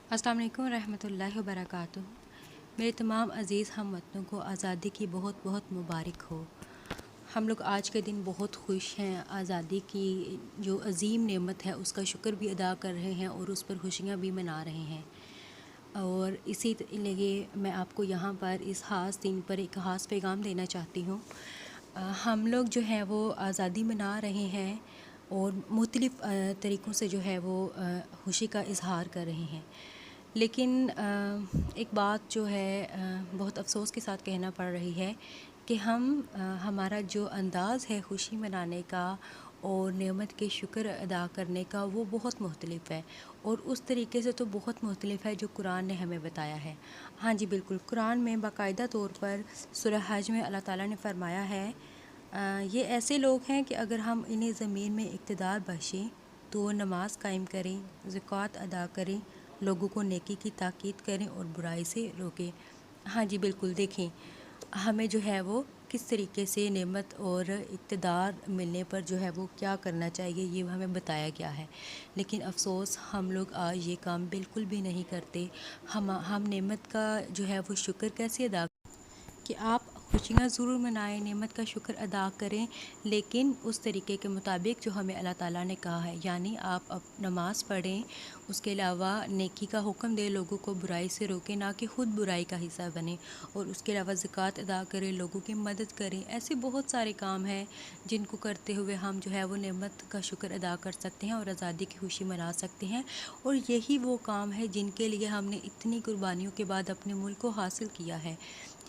अस्सलाम वालेकुम रहमतुल्लाहि व बरकातुहू। मेरे तमाम अज़ीज़ हम वतनों को आज़ादी की बहुत बहुत मुबारक हो। हम लोग आज के दिन बहुत खुश हैं। आज़ादी की जो अज़ीम नेमत है उसका शुक्र भी अदा कर रहे हैं और उस पर खुशियाँ भी मना रहे हैं। और इसी लिए मैं आपको यहाँ पर इस ख़ास दिन पर एक ख़ास पैगाम देना चाहती हूँ। हम लोग जो है वो आज़ादी मना रहे हैं और मुख्तलिफ़ तरीक़ों से जो है वो खुशी का इज़हार कर रहे हैं, लेकिन एक बात जो है बहुत अफ़सोस के साथ कहना पड़ रही है कि हमारा जो अंदाज़ है खुशी मनाने का और नेमत के शुक्र अदा करने का वो बहुत मुख्तलिफ़ है, और उस तरीके से तो बहुत मुख्तलिफ़ है जो कुरान ने हमें बताया है। हाँ जी बिल्कुल, कुरान में बाकायदा तौर पर सूरह हज में अल्लाह ताला ने फरमाया है, ये ऐसे लोग हैं कि अगर हम इन्हें ज़मीन में इक़्तिदार बख्शें तो नमाज कायम करें, ज़कात अदा करें, लोगों को नेकी की ताकीद करें और बुराई से रोकें। हाँ जी बिल्कुल, देखें हमें जो है वो किस तरीके से नेमत और इक़्तिदार मिलने पर जो है वो क्या करना चाहिए ये हमें बताया गया है, लेकिन अफ़सोस हम लोग आज ये काम बिल्कुल भी नहीं करते। हम नेमत का जो है वो शुक्र कैसे अदा कि आप खुशियाँ ज़रूर मनाएं, नेमत का शुक्र अदा करें, लेकिन उस तरीके के मुताबिक जो हमें अल्लाह ताला ने कहा है, यानी आप नमाज़ पढ़ें, उसके अलावा नेकी का हुक्म दें, लोगों को बुराई से रोकें, ना कि ख़ुद बुराई का हिस्सा बने, और उसके अलावा ज़कात अदा करें, लोगों की मदद करें। ऐसे बहुत सारे काम हैं जिनको करते हुए हम जो है वो नेमत का शुक्र अदा कर सकते हैं और आज़ादी की खुशी मना सकते हैं। और यही वो काम है जिनके लिए हमने इतनी कुर्बानियों के बाद अपने मुल्क को हासिल किया है,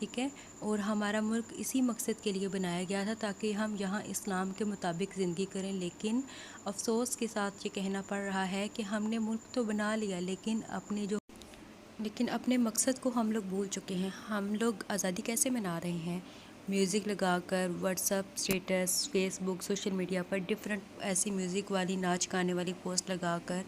ठीक है। और हमारा मुल्क इसी मकसद के लिए बनाया गया था ताकि हम यहाँ इस्लाम के मुताबिक ज़िंदगी करें, लेकिन अफ़सोस के साथ ये कहना पड़ रहा है कि हमने मुल्क तो बना लिया, लेकिन अपने मकसद को हम लोग भूल चुके हैं। हम लोग आज़ादी कैसे मना रहे हैं? म्यूज़िक लगाकर, WhatsApp status, Facebook, social media पर डिफरेंट ऐसी म्यूज़िक वाली, नाच गाने वाली पोस्ट लगाकर,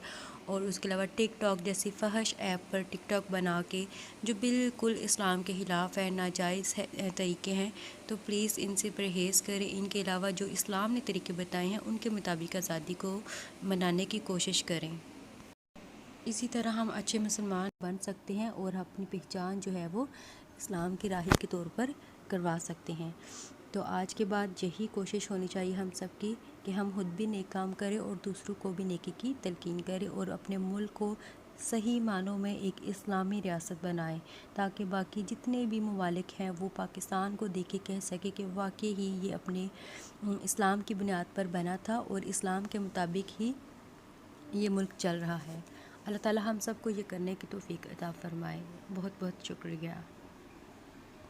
और उसके अलावा टिक टॉक जैसी फहश ऐप पर टिकटॉक बना के, जो बिल्कुल इस्लाम के ख़िलाफ़ है, नाजायज़ है तरीके हैं, तो प्लीज़ इनसे परहेज़ करें। इनके अलावा जो इस्लाम ने तरीके बताए हैं उनके मुताबिक आज़ादी को मनाने की कोशिश करें। इसी तरह हम अच्छे मुसलमान बन सकते हैं और अपनी पहचान जो है वो इस्लाम की राही के तौर पर करवा सकते हैं। तो आज के बाद यही कोशिश होनी चाहिए हम सब की कि हम खुद भी नेक काम करें और दूसरों को भी नेकी की तलकीन करें और अपने मुल्क को सही मानों में एक इस्लामी रियासत बनाएं, ताकि बाकी जितने भी ममालिक हैं वो पाकिस्तान को देख के कह सके कि वाकई ही ये अपने इस्लाम की बुनियाद पर बना था और इस्लाम के मुताबिक ही ये मुल्क चल रहा है। अल्लाह ताला हम सब को ये करने की तौफीक अता फ़रमाए। बहुत बहुत शुक्रिया।